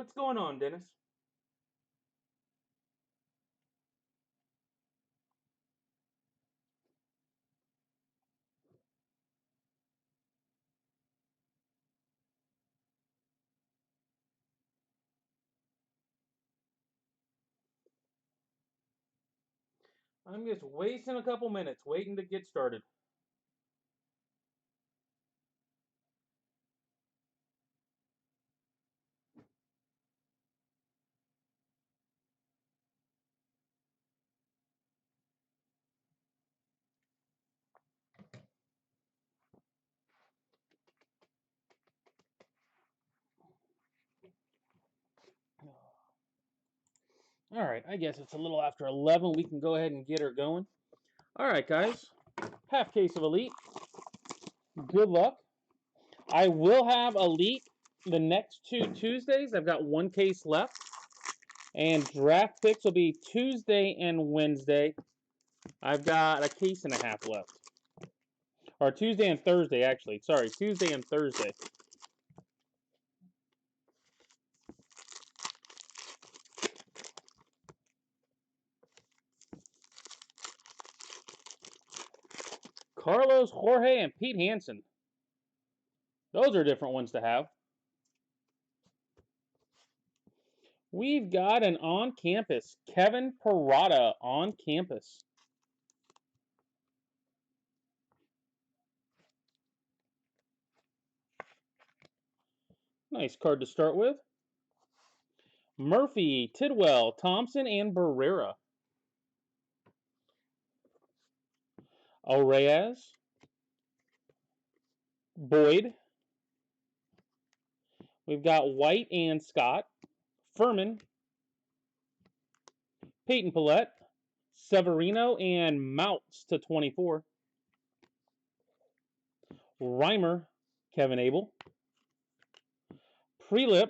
What's going on, Dennis? I'm just wasting a couple minutes waiting to get started. All right, I guess it's a little after 11. We can go ahead and get her going. All right, guys. Half case of Elite. Good luck. I will have Elite the next 2 Tuesdays. I've got one case left. And draft picks will be Tuesday and Wednesday. I've got a case and a half left. Or Tuesday and Thursday, actually. Sorry, Tuesday and Thursday. Carlos, Jorge, and Pete Hansen. Those are different ones to have. We've got an on-campus. Kevin Parada on campus. Nice card to start with. Murphy, Tidwell, Thompson, and Barrera. Reyes. Boyd. We've got White and Scott. Furman. Peyton Pillette. Severino and Mounts to 24. Reimer, Kevin Abel. Prelip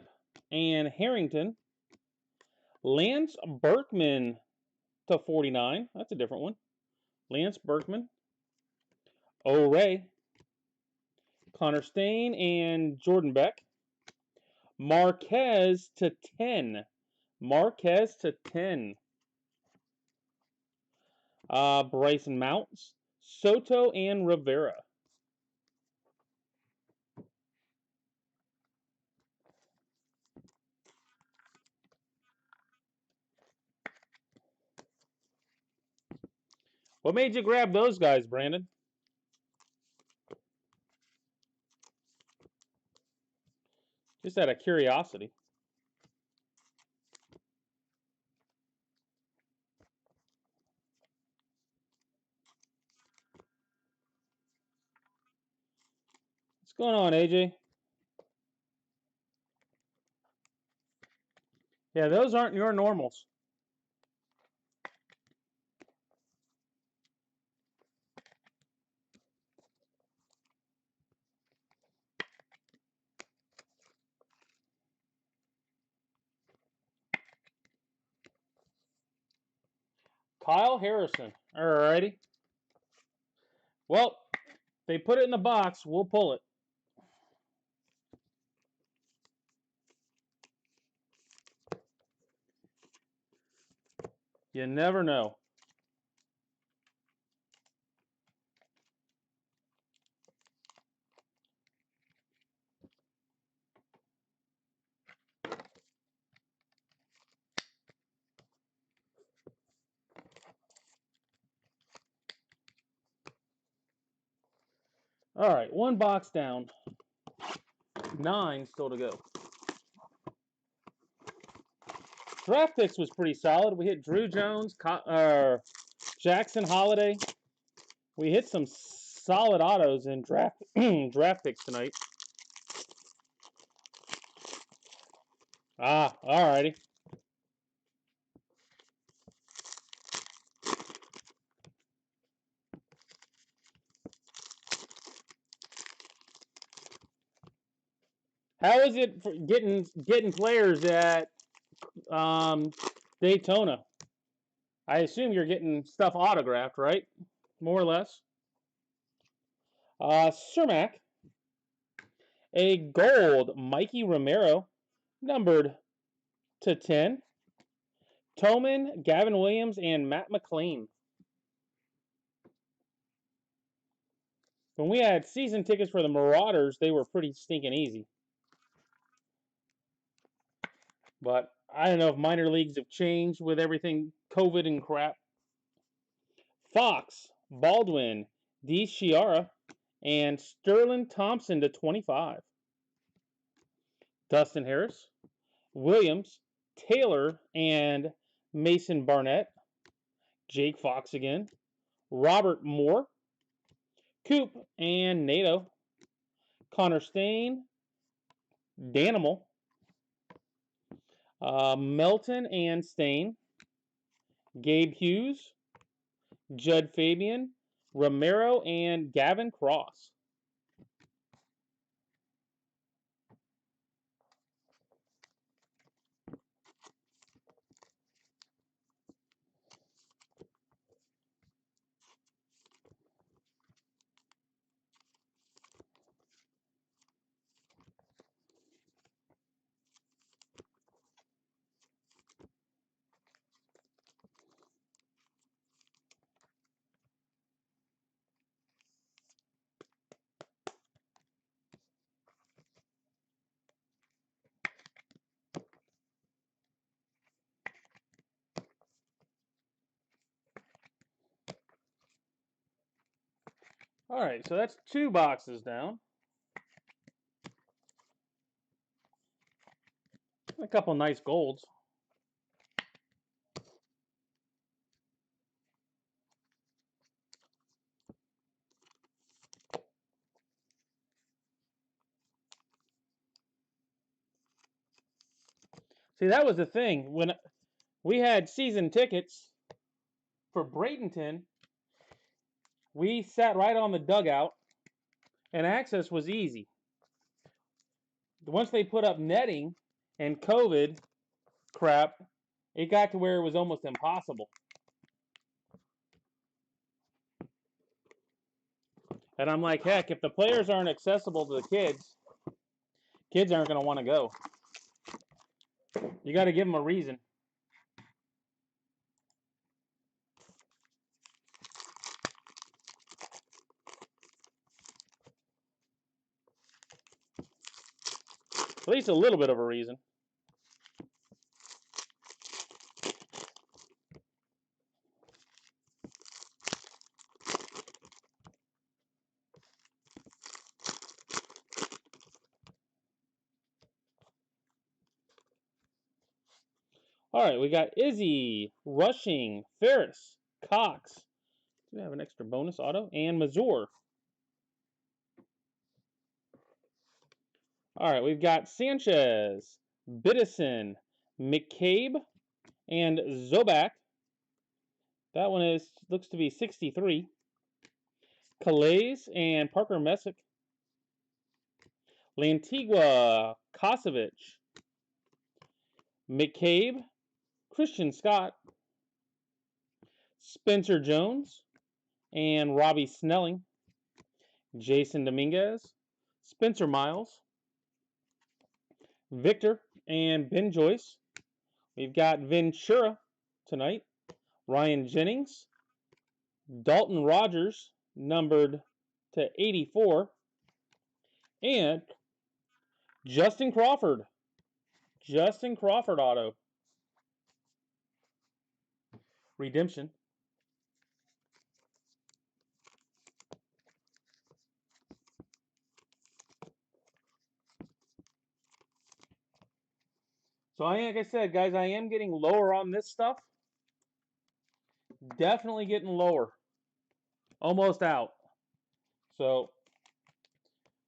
and Harrington. Lance Berkman to 49. That's a different one. Lance Berkman. O'Ray. Connor Stain and Jordan Beck. Marquez to 10. Marquez to 10. Bryson Mounts. Soto and Rivera. What made you grab those guys, Brandon? Just out of curiosity. What's going on, AJ? Yeah, those aren't your normals. Kyle Harrison. Alrighty. Well, they put it in the box. We'll pull it. You never know. All right, one box down. 9 still to go. Draft picks was pretty solid. We hit Drew Jones, Jackson Holiday. We hit some solid autos in draft draft picks tonight. Alrighty. How is it for getting players at Daytona? I assume you're getting stuff autographed, right? More or less. Cermak. A gold Mikey Romero, numbered 2/10. Towman, Gavin Williams, and Matt McLean. When we had season tickets for the Marauders, they were pretty stinking easy. But I don't know if minor leagues have changed with everything COVID and crap. Fox, Baldwin, DeChiara, and Sterling Thompson /25. Dustin Harris, Williams, Taylor, and Mason Barnett. Jake Fox again. Robert Moore, Coop, and Nato. Connor Stain, Danimal, Melton and Stain, Gabe Hughes, Judd Fabian, Romero, and Gavin Cross. All right, so that's 2 boxes down. A couple nice golds. See, that was the thing. When we had season tickets for Bradenton, we sat right on the dugout, and access was easy. Once they put up netting and COVID crap, it got to where it was almost impossible. And I'm like, heck, if the players aren't accessible to the kids aren't going to want to go. You got to give them a reason. At least a little bit of a reason. All right, we got Izzy, Rushing, Ferris, Cox. Do we have an extra bonus auto? And Mazur. All right, we've got Sanchez, Biddison, McCabe, and Zobak. That one looks to be 63. Calais and Parker Messick. Lantigua, Kosovic, McCabe, Christian Scott, Spencer Jones, and Robbie Snelling. Jason Dominguez, Spencer Miles, Victor, and Ben Joyce. We've got Ventura tonight. Ryan Jennings, Dalton Rogers, numbered to 84, and Justin Crawford. Justin Crawford auto. Redemption. So like I said, guys, I am getting lower on this stuff. Definitely getting lower. Almost out. So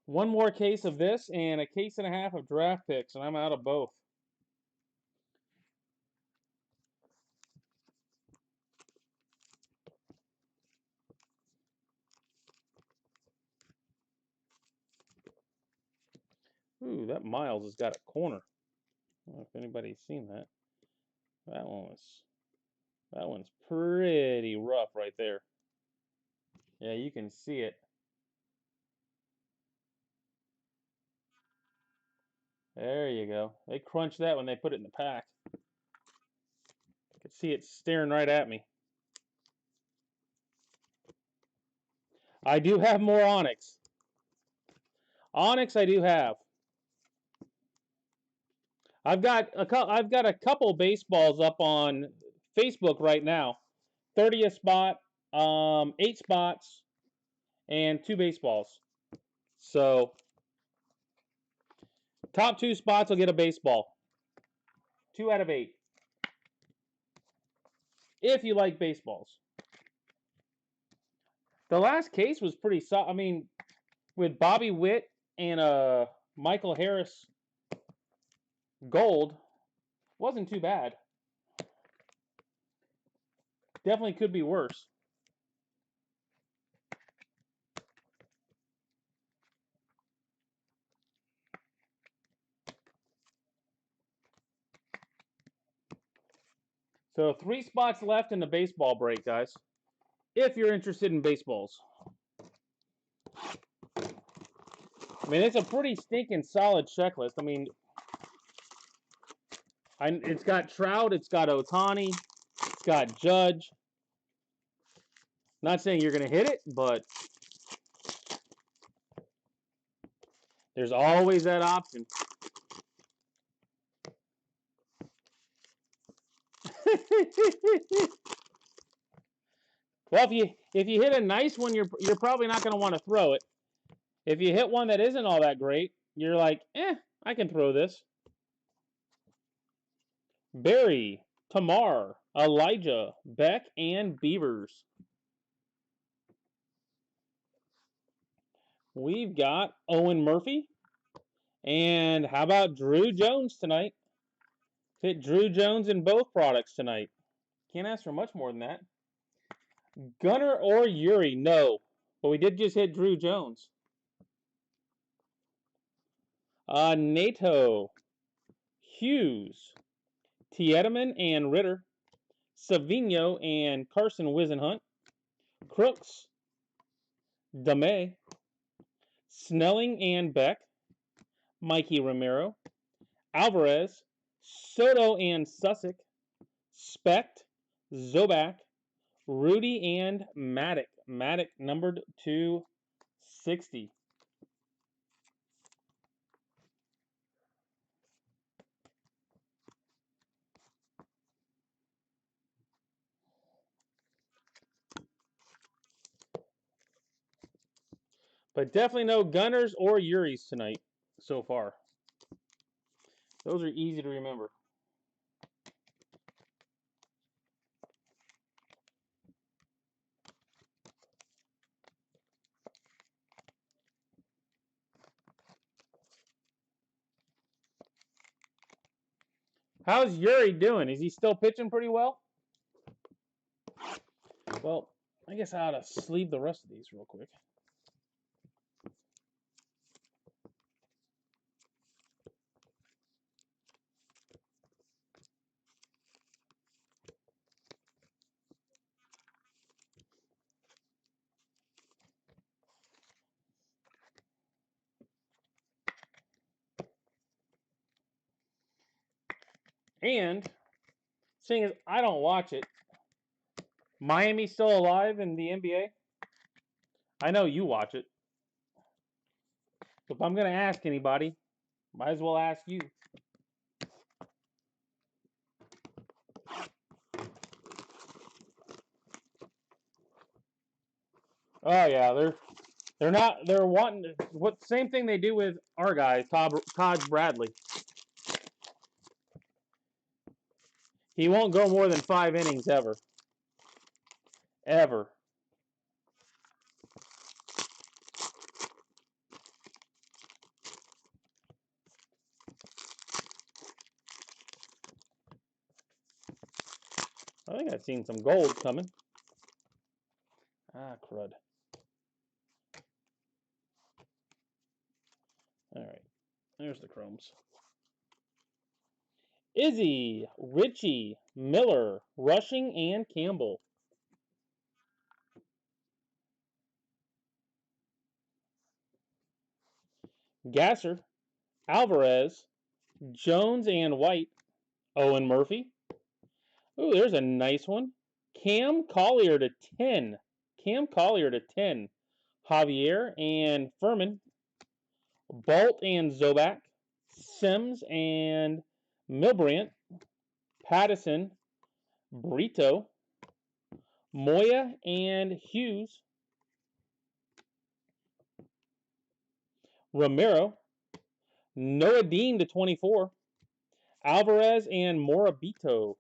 one more case of this and a case and a half of draft picks, and I'm out of both. Ooh, that Miles has got a corner. I don't know if anybody's seen that. That one's pretty rough right there. Yeah, you can see it. There you go. They crunch that when they put it in the pack. I can see it staring right at me. I do have more Onyx. Onyx I do have. I've got a couple baseballs up on Facebook right now. 30th spot, 8 spots, and 2 baseballs. So top 2 spots will get a baseball. 2 out of 8. If you like baseballs. The last case was pretty solid. I mean, with Bobby Witt and Michael Harris gold, wasn't too bad. Definitely could be worse. So 3 spots left in the baseball break, guys. If you're interested in baseballs. I mean, it's a pretty stinking solid checklist. I mean, it's got Trout, it's got Ohtani, it's got Judge. Not saying you're going to hit it, but there's always that option. Well, if you hit a nice one, you're probably not going to want to throw it. If you hit one that isn't all that great, you're like, I can throw this. Barry, Tamar, Elijah, Beck, and Beavers. We've got Owen Murphy. And how about Drew Jones tonight? Hit Drew Jones in both products tonight. Can't ask for much more than that. Gunnar or Yuri? No. But we did just hit Drew Jones. Nato, Hughes, Tiedemann and Ritter, Savino and Carson Wisenhunt, Crooks, Dame, Snelling and Beck, Mikey Romero, Alvarez, Soto and Sussick, Specht, Zobak, Rudy and Maddock. Maddock numbered 260. But definitely no Gunners or Uris tonight so far. Those are easy to remember. How's Yuri doing? Is he still pitching pretty well? Well, I guess I ought to sleeve the rest of these real quick. And seeing as I don't watch it, Miami still alive in the NBA? I know you watch it. So if I'm going to ask anybody, might as well ask you. Oh yeah, they're wanting what same thing they do with our guy Todd Bradley. He won't go more than 5 innings ever. Ever. I think I've seen some gold coming. Ah, crud. All right. There's the chromes. Izzy, Richie, Miller, Rushing, and Campbell. Gasser, Alvarez, Jones and White. Owen Murphy. Ooh, there's a nice one. Cam Collier to 10. Cam Collier to 10. Javier and Furman. Bolt and Zoback. Sims and Milbrandt. Pattison. Brito. Moya and Hughes. Romero. Noah Dean to 24. Alvarez and Morabito.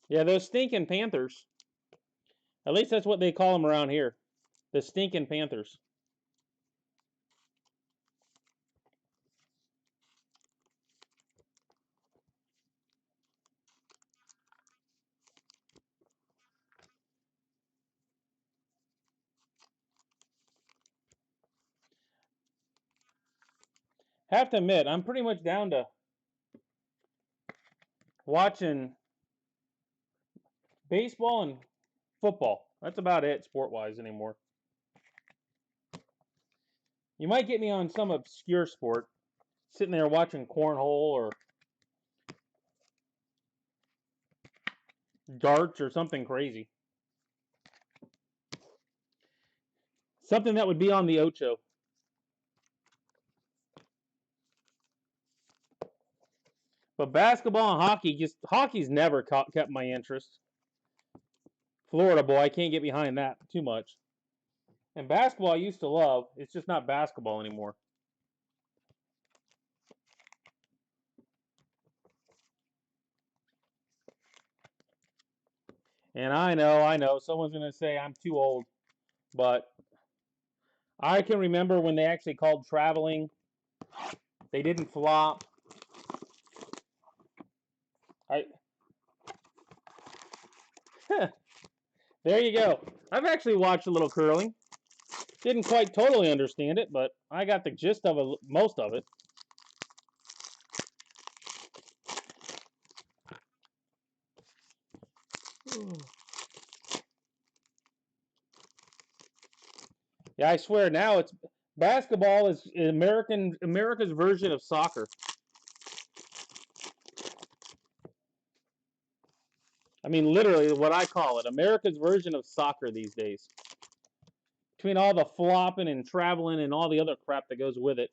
Yeah, those stinking Panthers. At least that's what they call them around here. The stinking Panthers. Have to admit, I'm pretty much down to watching baseball and football. That's about it sport-wise anymore. You might get me on some obscure sport, sitting there watching cornhole or darts or something crazy. Something that would be on the Ocho. But basketball and hockey, hockey's never kept my interest. Florida boy, I can't get behind that too much. And basketball I used to love. It's just not basketball anymore. And I know, someone's going to say I'm too old. But I can remember when they actually called traveling. They didn't flop. There you go. I've actually watched a little curling. Didn't quite totally understand it, but I got the gist of it, most of it. Yeah, I swear now it's basketball is America's version of soccer. I mean, literally what I call it, America's version of soccer these days. Between all the flopping and traveling and all the other crap that goes with it.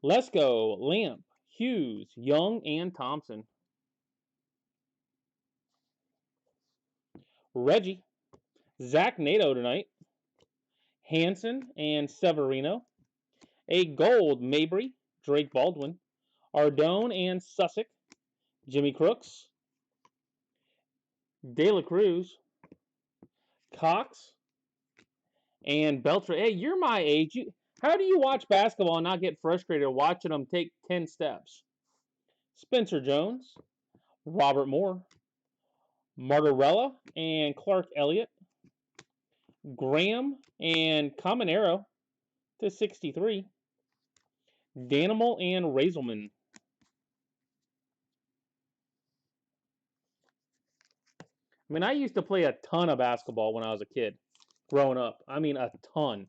Lesko, Lamp, Hughes, Young, and Thompson. Reggie, Zach Nato tonight. Hanson and Severino. A gold, Mabry, Drake Baldwin. Ardone and Sussex. Jimmy Crooks. De La Cruz. Cox. And Beltran. Hey, you're my age. How do you watch basketball and not get frustrated watching them take 10 steps? Spencer Jones. Robert Moore. Margarella and Clark Elliott. Graham and Caminero to 63. Danimal and Razelman. I mean, I used to play a ton of basketball when I was a kid, growing up. I mean, a ton.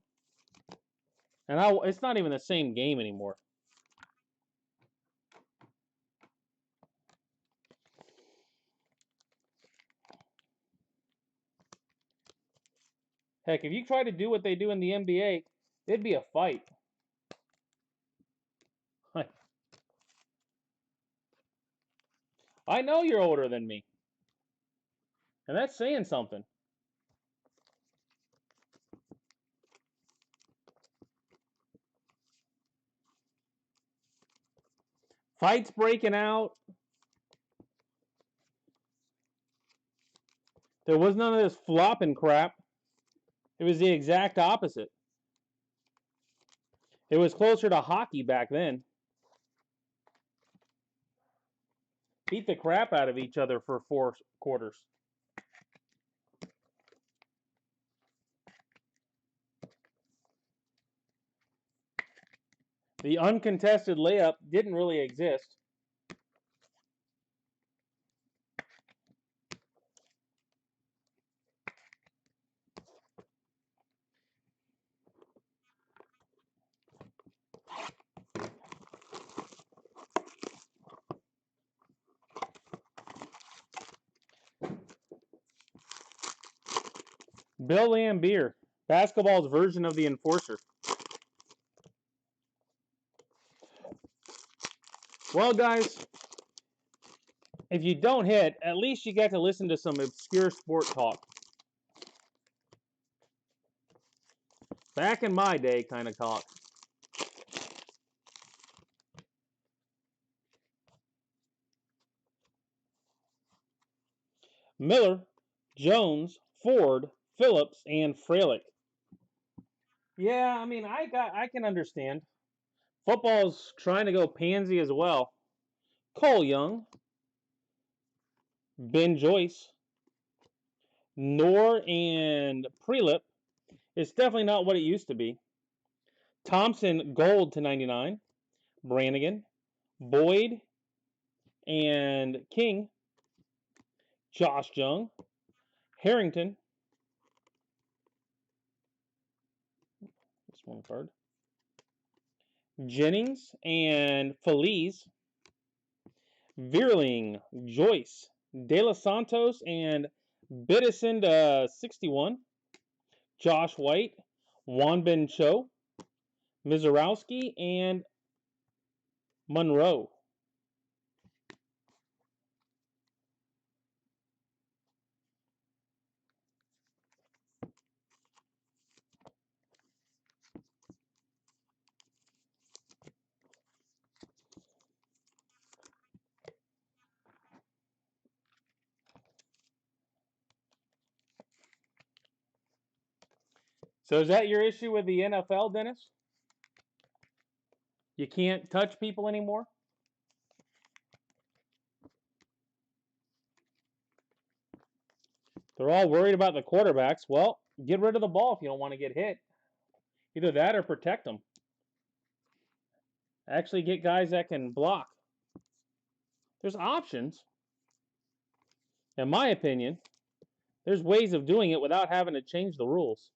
And it's not even the same game anymore. Heck, if you try to do what they do in the NBA, it'd be a fight. I know you're older than me. And that's saying something. Fights breaking out. There was none of this flopping crap. It was the exact opposite. It was closer to hockey back then. Beat the crap out of each other for 4 quarters. The uncontested layup didn't really exist. Bill Laimbeer, basketball's version of the Enforcer. Well, guys, if you don't hit, at least you get to listen to some obscure sport talk. Back in my day kind of talk. Miller, Jones, Ford, Phillips, and Frelick. Yeah, I mean, I can understand. Football's trying to go pansy as well. Cole Young, Ben Joyce, Knorr, and Prelip. It's definitely not what it used to be. Thompson, gold to 99. Brannigan, Boyd, and King. Josh Jung, Harrington. This one card. Jennings and Feliz. Vierling, Joyce, De Los Santos, and Biddison to 61. Josh White, Wanbin Cho, Mizorowski, and Monroe. So is that your issue with the NFL, Dennis? You can't touch people anymore? They're all worried about the quarterbacks. Well, get rid of the ball if you don't want to get hit. Either that or protect them. Actually get guys that can block. There's options. In my opinion, there's ways of doing it without having to change the rules.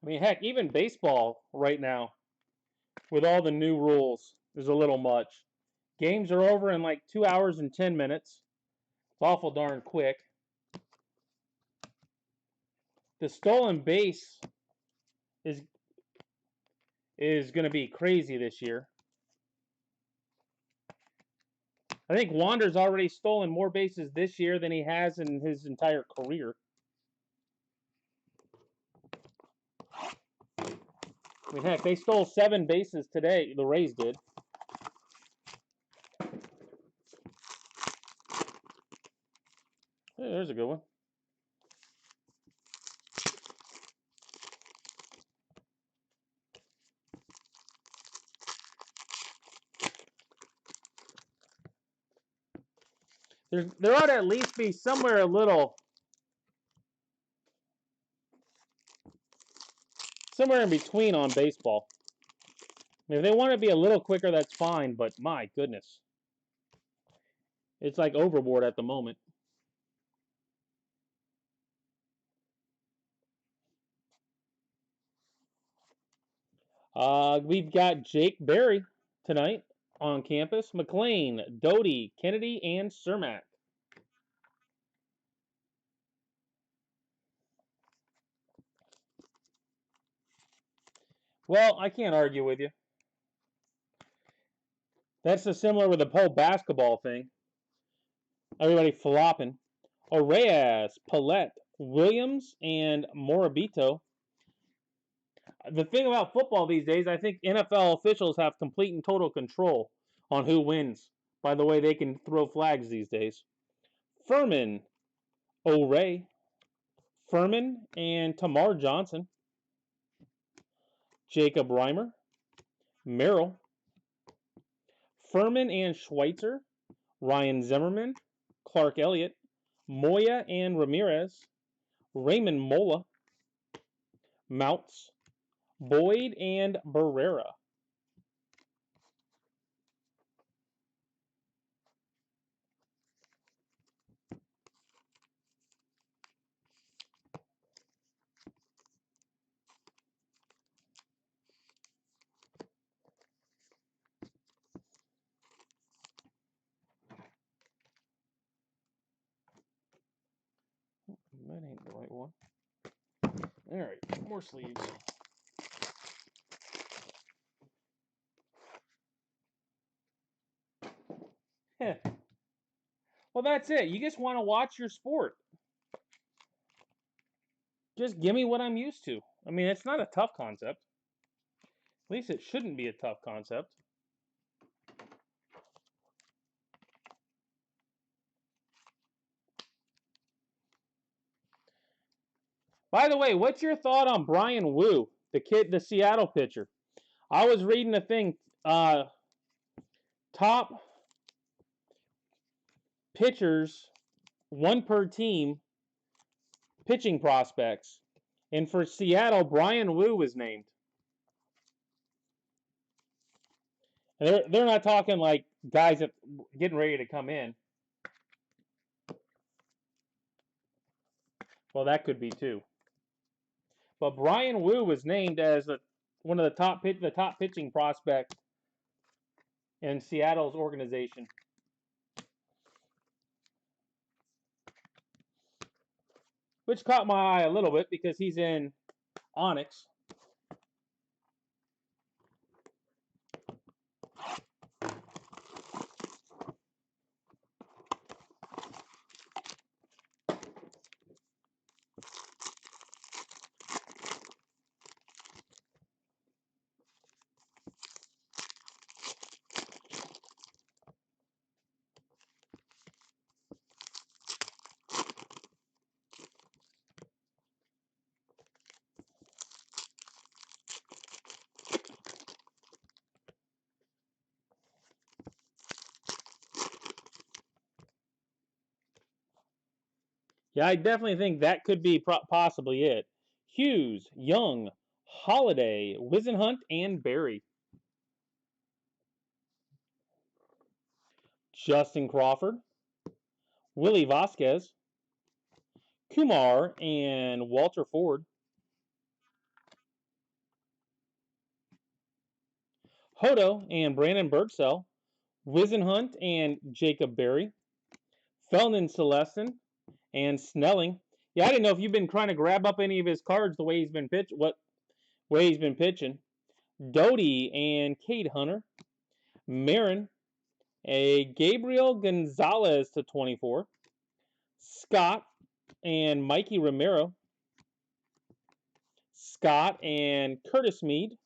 I mean, heck, even baseball right now, with all the new rules, is a little much. Games are over in like 2 hours and 10 minutes. It's awful darn quick. The stolen base is going to be crazy this year. I think Wander's already stolen more bases this year than he has in his entire career. I mean, heck, they stole 7 bases today. The Rays did. Hey, there's a good one. There ought to at least be somewhere somewhere in between on baseball. If they want to be a little quicker, that's fine, but my goodness. It's like overboard at the moment. We've got Jake Berry tonight on campus. McLean, Doty, Kennedy, and Cermak. Well, I can't argue with you. That's the similar with the whole basketball thing. Everybody flopping. Oreas, Paulette, Williams, and Morabito. The thing about football these days, I think NFL officials have complete and total control on who wins by the way they can throw flags these days. Furman, O'Ray, Furman, and Tamar Johnson. Jacob Reimer, Merrill, Furman and Schweitzer, Ryan Zimmerman, Clark Elliott, Moya and Ramirez, Raymond Mola, Mounts, Boyd and Barrera. That ain't the right one. All right, more sleeves. Well, that's it. You just want to watch your sport. Just give me what I'm used to. I mean, it's not a tough concept. At least it shouldn't be a tough concept. By the way, what's your thought on Bryan Woo, the Seattle pitcher? I was reading a thing, top pitchers, one per team, pitching prospects. And for Seattle, Bryan Woo was named. They're not talking like guys that getting ready to come in. Well, that could be too. But Bryan Woo was named as one of the top pitching prospects in Seattle's organization. Which caught my eye a little bit because he's in Onyx. Yeah, I definitely think that could be possibly it. Hughes, Young, Holiday, Whisenhunt, and Barry. Justin Crawford, Willie Vasquez, Kumar, and Walter Ford. Hodo and Brandon Birdsell, Whisenhunt and Jacob Berry, Felton Celestin, and Snelling. Yeah, I didn't know if you've been trying to grab up any of his cards the way he's been pitching. Doty and Cade Hunter, Marin, a Gabriel Gonzalez to 24, Scott and Mikey Romero, Scott and Curtis Mead,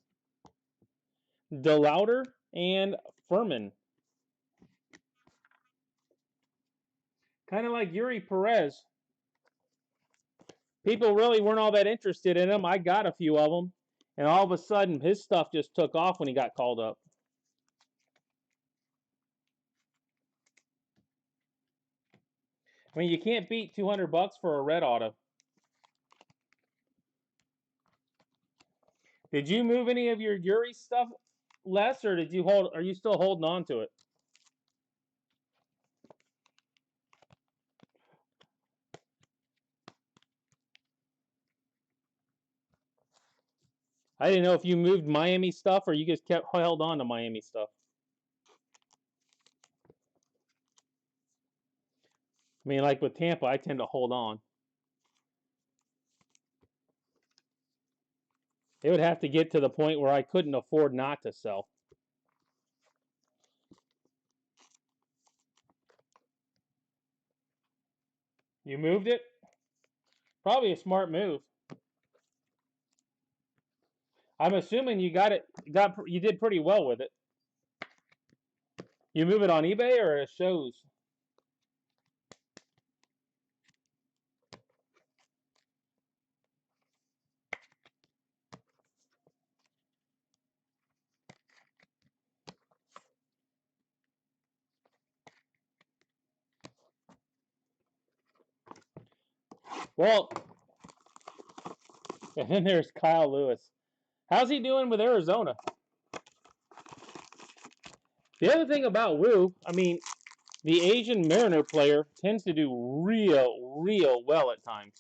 DeLauder and Furman. Kind of like Yuri Perez. People really weren't all that interested in him. I got a few of them. And all of a sudden, his stuff just took off when he got called up. I mean, you can't beat $200 for a red auto. Did you move any of your Yuri stuff, Les, or did you hold? Are you still holding on to it? I didn't know if you moved Miami stuff or you just kept held on to Miami stuff. I mean, like with Tampa, I tend to hold on. It would have to get to the point where I couldn't afford not to sell. You moved it? Probably a smart move. I'm assuming you you did pretty well with it. You move it on eBay or it shows? Well, and then there's Kyle Lewis. How's he doing with Arizona? The other thing about Wu, I mean, the Asian Mariner player tends to do real well at times.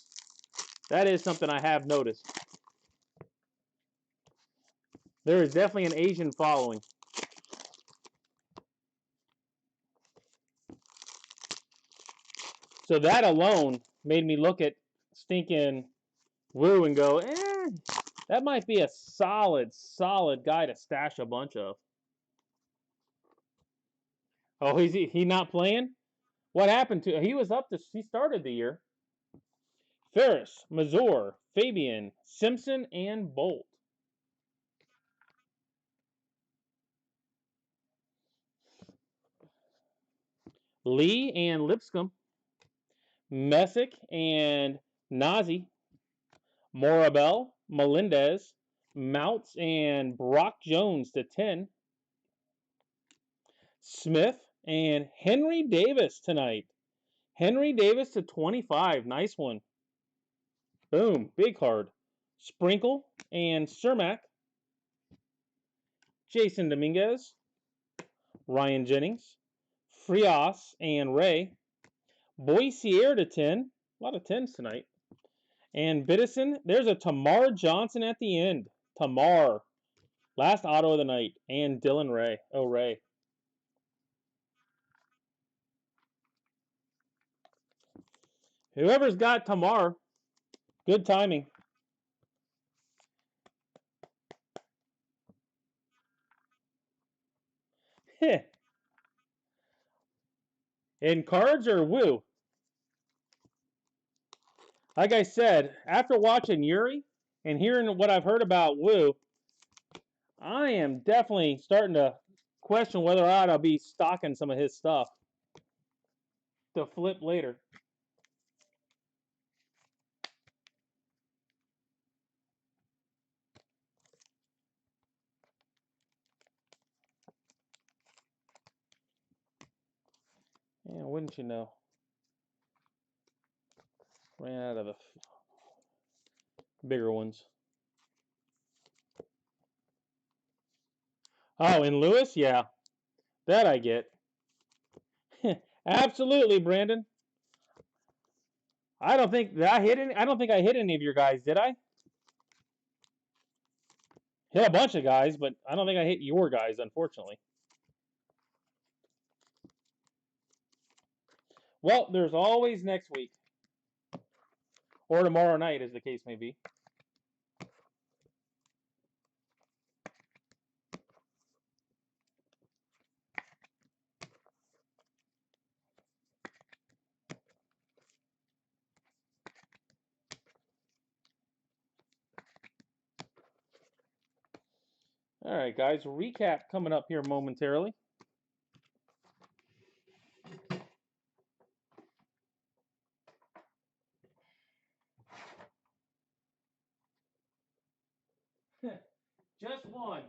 That is something I have noticed. There is definitely an Asian following. So that alone made me look at stinking Wu and go, that might be a solid guy to stash a bunch of. Oh, he not playing? What happened to he was up to he started the year. Ferris, Mazur, Fabian, Simpson, and Bolt. Lee and Lipscomb. Messick and Nazi. Morabel, Melendez, Mounts, and Brock Jones to 10. Smith and Henry Davis tonight. Henry Davis to 25. Nice one. Boom. Big card. Sprinkle and Cermak. Jason Dominguez. Ryan Jennings. Frias and Ray. Boisier to 10. A lot of 10s tonight. And Biddison. There's a Tamar Johnson at the end. Tamar. Last auto of the night. And Dylan Ray. Oh, Ray. Whoever's got Tamar, good timing. In cards or Wu? Like I said, after watching Yuri and hearing what I've heard about Wu, I am definitely starting to question whether or not I'll be stocking some of his stuff to flip later. Yeah, wouldn't you know? Ran out of the bigger ones. Oh, and Lewis? Yeah. That I get. Absolutely, Brandon. I don't think I hit any of your guys, did I? Hit a bunch of guys, but I don't think I hit your guys, unfortunately. Well, there's always next week. Or tomorrow night, as the case may be. All right, guys, recap coming up here momentarily. Just one.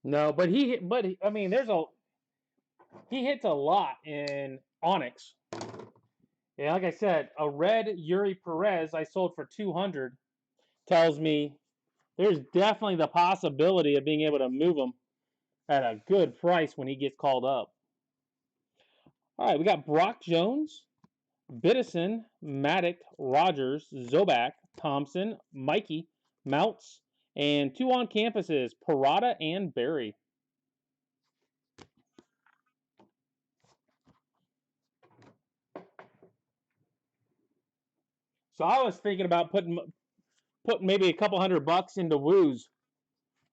No, but I mean, he hits a lot in Onyx. Yeah, like I said, a red Yuri Perez I sold for 200 tells me there's definitely the possibility of being able to move him at a good price when he gets called up. All right, we got Brock Jones, Biddison, Maddox, Rogers, Zobak, Thompson, Mikey, Mounts, and 2 on campuses, Parada and Barry. So I was thinking about putting maybe a couple $100 into Woos,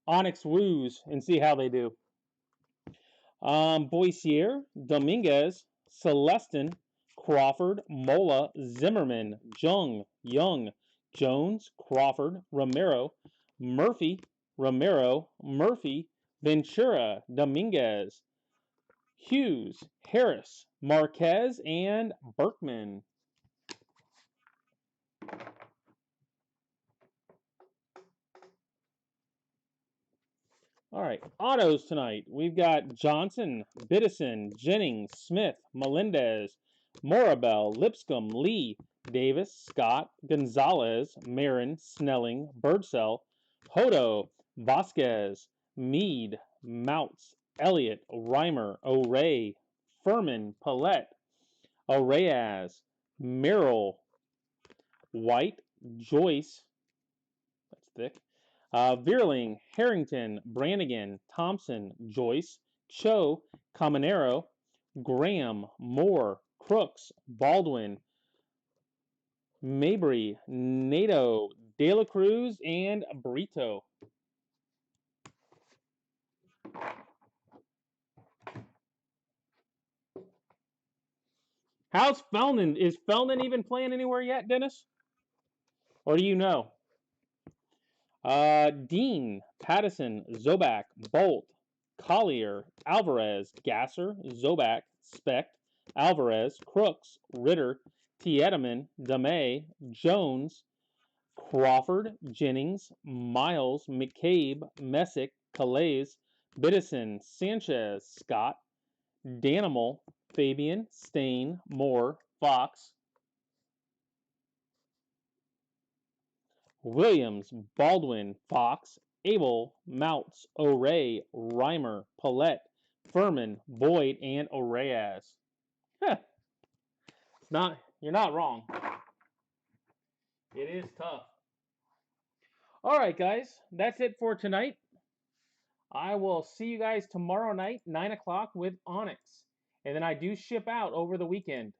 Onyx Woos, and see how they do. Boisier, Dominguez, Celestin, Crawford, Mola, Zimmerman, Jung, Young, Jones, Crawford, Romero, Murphy, Romero, Murphy, Ventura, Dominguez, Hughes, Harris, Marquez, and Berkman. All right, autos tonight. We've got Johnson, Biddison, Jennings, Smith, Melendez, Morabel, Lipscomb, Lee, Davis, Scott, Gonzalez, Marin, Snelling, Birdsell, Hodo, Vasquez, Meade, Mounts, Elliott, Reimer, O'Ray, Furman, Paulette, Arraez, Merrill, White, Joyce, that's thick, Vierling, Harrington, Brannigan, Thompson, Joyce, Cho, Caminero, Graham, Moore, Crooks, Baldwin, Mabry, Nato, De La Cruz, and Brito. How's Felnin? Is Felnin even playing anywhere yet, Dennis? Or do you know? Dean, Pattison, Zobak, Bolt, Collier, Alvarez, Gasser, Zobak, Specht, Alvarez, Crooks, Ritter, Tiedemann, DeMay, Jones, Crawford, Jennings, Miles, McCabe, Messick, Calais, Biddison, Sanchez, Scott, Danimal, Fabian, Stain, Moore, Fox, Williams, Baldwin, Fox, Abel, Mounts, O'Ray, Reimer, Paulette, Furman, Boyd, and Arraez. You're not wrong. It is tough. All right, guys, that's it for tonight. I will see you guys tomorrow night, 9 o'clock with Onyx. And then I do ship out over the weekend.